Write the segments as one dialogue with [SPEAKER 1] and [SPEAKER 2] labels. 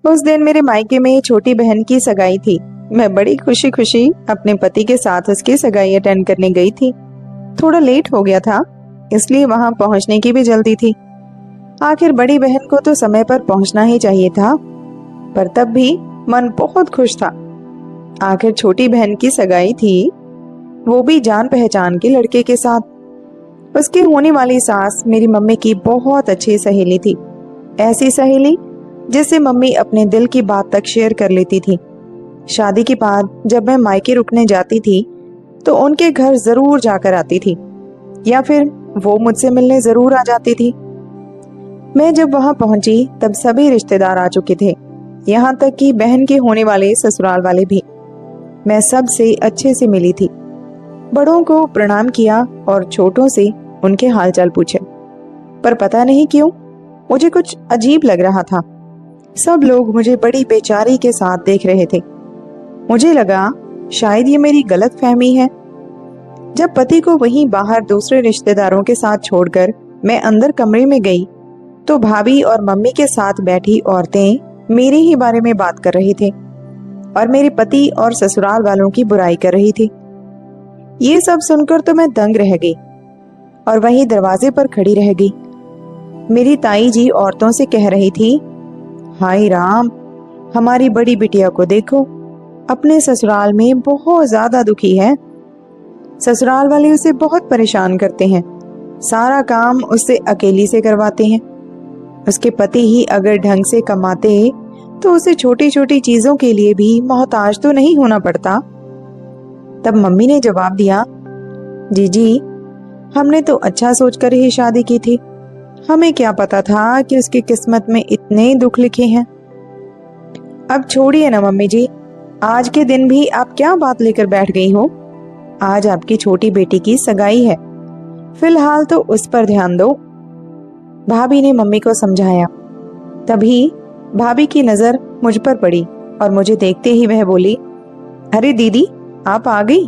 [SPEAKER 1] उस दिन मेरे मायके में छोटी बहन की सगाई थी। मैं बड़ी खुशी खुशी अपने पति के साथ उसकी सगाई अटेंड करने गई थी। थोड़ा लेट हो गया था, इसलिए वहां पहुंचने की भी जल्दी थी। आखिर बड़ी बहन को तो समय पर पहुंचना ही चाहिए था, पर तब भी मन बहुत खुश था। आखिर छोटी बहन की सगाई थी, वो भी जान पहचान के लड़के के साथ। उसकी होने वाली सास मेरी मम्मी की बहुत अच्छी सहेली थी। ऐसी सहेली जिससे मम्मी अपने दिल की बात तक शेयर कर लेती थी। शादी के बाद जब मैं मायके रुकने जाती थी तो उनके घर जरूर जाकर आती थी, या फिर वो मुझसे मिलने जरूर आ जाती थी। मैं जब वहां पहुंची तब सभी रिश्तेदार आ चुके थे, यहाँ तक कि बहन के होने वाले ससुराल वाले भी। मैं सबसे अच्छे से मिली थी, बड़ों को प्रणाम किया और छोटों से उनके हालचाल पूछे। पर पता नहीं क्यों मुझे कुछ अजीब लग रहा था। सब लोग मुझे बड़ी बेचारी के साथ देख रहे थे। मुझे लगा शायद ये मेरी गलत फहमी है। जब पति को वहीं बाहर दूसरे रिश्तेदारों के साथ छोड़कर मैं अंदर कमरे में गई तो भाभी और मम्मी के साथ बैठी औरतें मेरे ही बारे में बात कर रही थी और मेरे पति और ससुराल वालों की बुराई कर रही थी। ये सब सुनकर तो मैं दंग रह गई और वहीं दरवाजे पर खड़ी रह गई। मेरी ताई जी औरतों से कह रही थी, हाय राम, हमारी बड़ी बिटिया को देखो, अपने ससुराल में बहुत ज्यादा दुखी है। ससुराल वाले उसे बहुत परेशान करते हैं, सारा काम उससे अकेली से करवाते हैं। उसके पति ही अगर ढंग से कमाते तो उसे छोटी छोटी चीजों के लिए भी मोहताज तो नहीं होना पड़ता। तब मम्मी ने जवाब दिया, जीजी, हमने तो अच्छा सोचकर ही शादी की थी, हमें क्या पता था कि उसकी किस्मत में इतने दुख लिखे हैं। अब छोड़िए ना मम्मी जी, आज के दिन भी आप क्या बात लेकर बैठ गई हो। आज आपकी छोटी बेटी की सगाई है, फिलहाल तो उस पर ध्यान दो। भाभी ने मम्मी को समझाया। तभी भाभी की नजर मुझ पर पड़ी और मुझे देखते ही वह बोली, अरे दीदी, आप आ गई?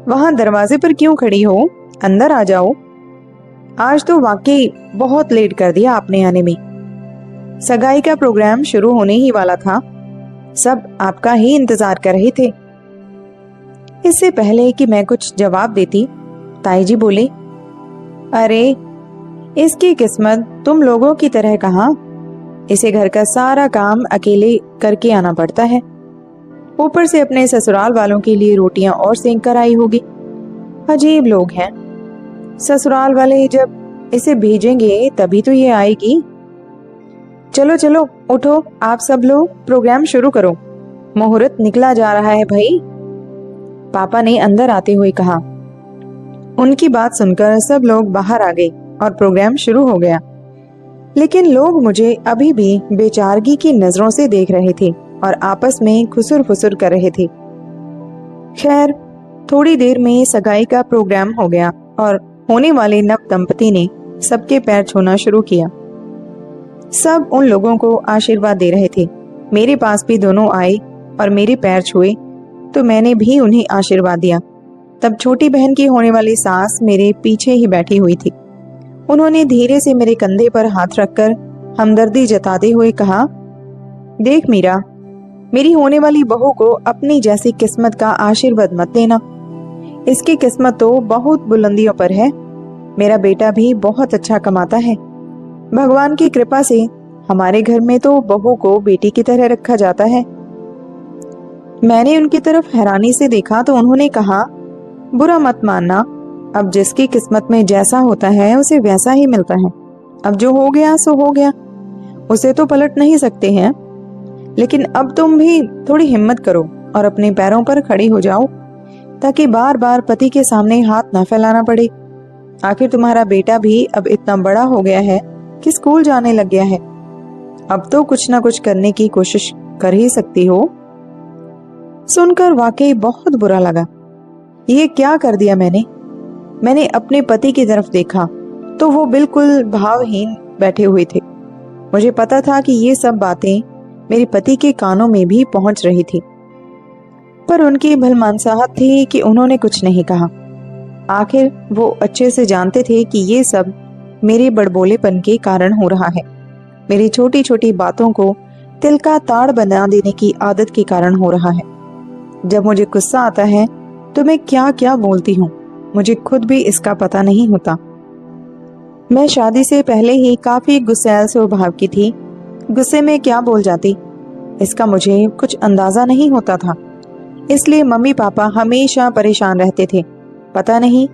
[SPEAKER 1] वहां दरवाजे पर क्यों खड़ी हो, अंदर आ जाओ। आज तो वाकई बहुत लेट कर दिया आपने आने में। सगाई का प्रोग्राम शुरू होने ही वाला था, सब आपका ही इंतजार कर रहे थे। इससे पहले कि मैं कुछ जवाब देती, ताई जी बोले, अरे इसकी किस्मत तुम लोगों की तरह कहाँ, इसे घर का सारा काम अकेले करके आना पड़ता है। ऊपर से अपने ससुराल वालों के लिए रोटियां और सेंक कर आई होगी। अजीब लोग हैं, ससुराल वाले जब इसे भेजेंगे तभी तो ये आएगी। चलो चलो उठो, आप सब लोग प्रोग्राम शुरू करो, मुहूर्त निकला जा रहा है भाई, पापा ने अंदर आते हुए कहा। उनकी बात सुनकर सब लोग बाहर आ गए और प्रोग्राम शुरू हो गया। लेकिन लोग मुझे अभी भी बेचारगी की नजरों से देख रहे थे और आपस में खुसुर फुसुर कर रहे थे। खैर, थोड़ी देर में सगाई का प्रोग्राम हो गया और होने वाले नव दंपति ने सबके पैर छूना शुरू किया। सब उन लोगों को आशीर्वाद दे रहे थे। मेरे पास भी दोनों आए और मेरे पैर छुए तो मैंने भी उन्हें आशीर्वाद दिया। तब छोटी बहन की होने वाली सास मेरे पीछे ही बैठी हुई थी। उन्होंने धीरे से मेरे कंधे पर हाथ रखकर हमदर्दी जताते हुए कहा, देख मीरा, मेरी होने वाली बहू को अपनी जैसी किस्मत का आशीर्वाद मत देना। इसकी किस्मत तो बहुत बुलंदियों पर है। मेरा बेटा भी बहुत अच्छा कमाता है। भगवान की कृपा से हमारे घर में तो बहू को बेटी की तरह रखा जाता है। मैंने उनकी तरफ हैरानी से देखा तो उन्होंने कहा, बुरा मत मानना, अब जिसकी किस्मत में जैसा होता है उसे वैसा ही मिलता है। अब जो हो गया सो हो गया, उसे तो पलट नहीं सकते हैं। लेकिन अब तुम भी थोड़ी हिम्मत करो और अपने पैरों पर खड़ी हो जाओ, ताकि बार बार पति के सामने हाथ न फैलाना पड़े। आखिर तुम्हारा बेटा भी अब इतना बड़ा हो गया है कि स्कूल जाने लग गया है। अब तो कुछ ना कुछ करने की कोशिश कर ही सकती हो। सुनकर वाकई बहुत बुरा लगा। ये क्या कर दिया मैंने अपने पति की तरफ देखा तो वो बिल्कुल भावहीन बैठे हुए थे। मुझे पता था कि ये सब बातें मेरे पति के कानों में भी पहुंच रही थी, पर उनकी भलमानसाहत थी कि उन्होंने कुछ नहीं कहा। आखिर वो अच्छे से जानते थे कि ये सब मेरे बड़बोलेपन के कारण हो रहा है। मेरी छोटी छोटी बातों को तिल का ताड़ बना देने की आदत के कारण हो रहा है। जब मुझे गुस्सा आता है तो मैं क्या क्या बोलती हूँ, मुझे खुद भी इसका पता नहीं होता। मैं शादी से पहले ही काफी गुस्सैल स्वभाव की थी। गुस्से में क्या बोल जाती इसका मुझे कुछ अंदाजा नहीं होता था। इसलिए मम्मी पापा हमेशा परेशान रहते थे। पता नहीं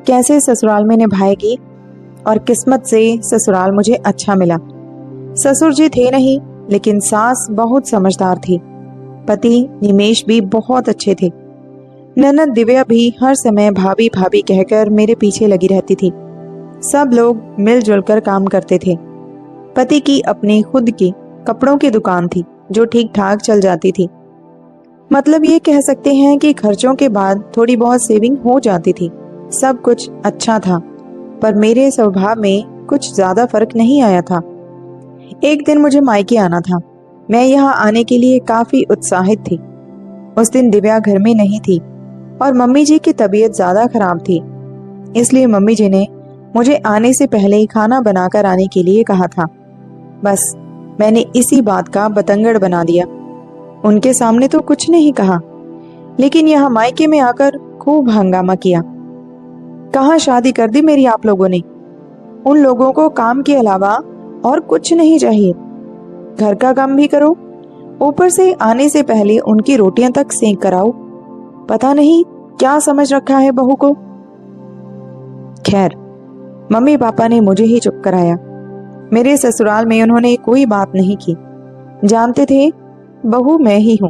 [SPEAKER 1] कैसे ससुराल में निभाएगी, और किस्मत से ससुराल मुझे अच्छा मिला। ससुर जी थे नहीं, लेकिन सास बहुत समझदार थी। पति निमेश भी बहुत अच्छे थे। ननद दिव्या भी हर समय भाभी भाभी कहकर मेरे पीछे लगी रहती थी। सब लोग मिलजुल कर काम करते थे। पति की अपनी खुद की कपड़ों की दुकान थी जो ठीक ठाक चल जाती थी। मतलब ये कह सकते हैं कि खर्चों के बाद थोड़ी बहुत सेविंग हो जाती थी। सब कुछ अच्छा था, पर मेरे स्वभाव में कुछ ज्यादा फर्क नहीं आया था। एक दिन मुझे मायके आना था। मैं यहाँ आने के लिए काफी उत्साहित थी। उस दिन दिव्या घर में नहीं थी और मम्मी जी की तबीयत ज्यादा खराब थी। इसलिए मम्मी जी ने मुझे आने से पहले ही खाना बनाकर आने के लिए कहा था। बस मैंने इसी बात का बतंगड़ बना दिया। उनके सामने तो कुछ नहीं कहा, लेकिन यहाँ मायके में आकर खूब हंगामा किया। कहाँ शादी कर दी मेरी आप लोगों ने। उन लोगों को काम के अलावा और कुछ नहीं चाहिए। घर का काम भी करो, ऊपर से आने से पहले उनकी रोटियां तक सेंक कराओ। पता नहीं क्या समझ रखा है बहू को। खैर, मम्मी पापा ने मुझे ही चुप कराया। मेरे ससुराल में उन्होंने कोई बात नहीं की। जानते थे बहू मैं ही हूं,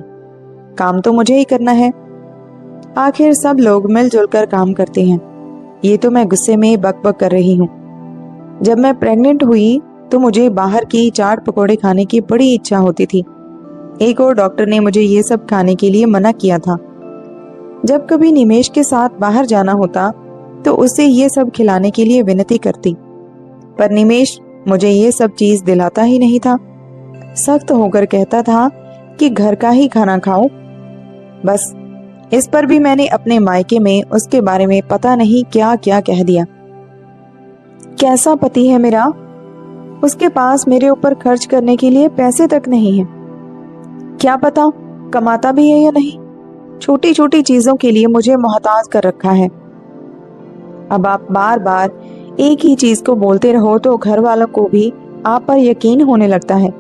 [SPEAKER 1] काम तो मुझे ही करना है। आखिर सब लोग मिलजुल कर काम करते हैं। ये तो मैं गुस्से में बकबक कर रही हूँ। जब मैं प्रेग्नेंट हुई तो मुझे बाहर की चाट पकौड़े खाने की बड़ी इच्छा होती थी। एक और डॉक्टर ने मुझे ये सब खाने के लिए मना किया था। जब कभी निमेश के साथ बाहर जाना होता तो उसे ये सब खिलाने के लिए विनती करती, पर निमेश मुझे ये सब चीज दिलाता ही नहीं था। सख्त होकर कहता था कि घर का ही खाना खाओ। बस इस पर भी मैंने अपने मायके में उसके बारे में पता नहीं क्या क्या कह दिया। कैसा पति है मेरा, उसके पास मेरे ऊपर खर्च करने के लिए पैसे तक नहीं है। क्या पता कमाता भी है या नहीं। छोटी छोटी चीजों के लिए मुझे मोहताज कर रखा है। अब आप बार बार एक ही चीज को बोलते रहो तो घर वालों को भी आप पर यकीन होने लगता है।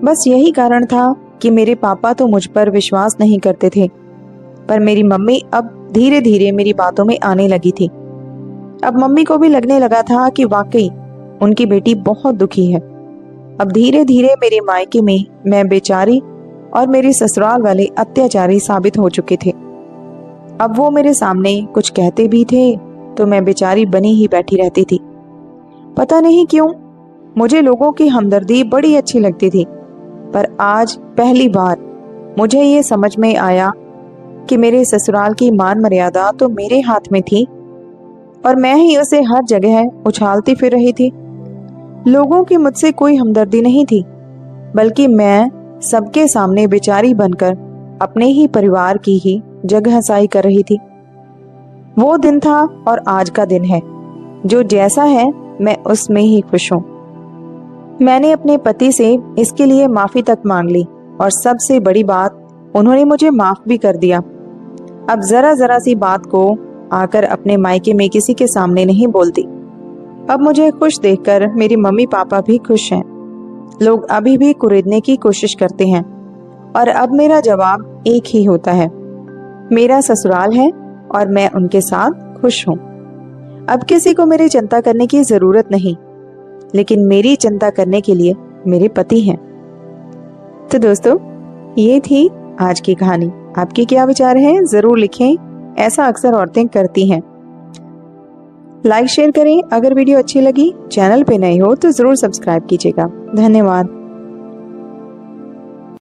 [SPEAKER 1] बस यही कारण था कि मेरे पापा तो मुझ पर विश्वास नहीं करते थे, पर मेरी मम्मी अब धीरे धीरे मेरी बातों में आने लगी थी। अब मम्मी को भी लगने लगा था कि वाकई उनकी बेटी बहुत दुखी है। अब धीरे धीरे मेरे मायके में मैं बेचारी और मेरे ससुराल वाले अत्याचारी साबित हो चुके थे। अब वो मेरे सामने कुछ कहते भी थे तो मैं बेचारी बनी ही बैठी रहती थी। पता नहीं क्यों मुझे लोगों की हमदर्दी बड़ी अच्छी लगती थी, पर आज पहली बार मुझे ये समझ में आया कि मेरे ससुराल की मान मर्यादा तो मेरे हाथ में थी और मैं ही उसे हर जगह उछालती फिर रही थी। लोगों की मुझसे कोई हमदर्दी नहीं थी, बल्कि मैं सबके सामने बेचारी बनकर अपने ही परिवार की ही जगहंसाई कर रही थी। वो दिन था और आज का दिन है। जो जैसा है मैं उसमें ही खुश हूँ। मैंने अपने पति से इसके लिए माफी तक मांग ली और सबसे बड़ी बात, उन्होंने मुझे माफ भी कर दिया। अब जरा जरा सी बात को आकर अपने मायके में किसी के सामने नहीं बोलती। अब मुझे खुश देखकर मेरे मम्मी पापा भी खुश हैं। लोग अभी भी कुरेदने की कोशिश करते हैं और अब मेरा जवाब एक ही होता है, मेरा ससुराल है और मैं उनके साथ खुश हूँ। अब किसी को मेरी चिंता करने की जरूरत नहीं, लेकिन मेरी चिंता करने के लिए मेरे पति हैं। तो दोस्तों, ये थी आज की कहानी। आपके क्या विचार हैं जरूर लिखें, ऐसा अक्सर औरतें करती हैं। लाइक शेयर करें। अगर वीडियो अच्छी लगी, चैनल पे नए हो तो जरूर सब्सक्राइब कीजिएगा। धन्यवाद।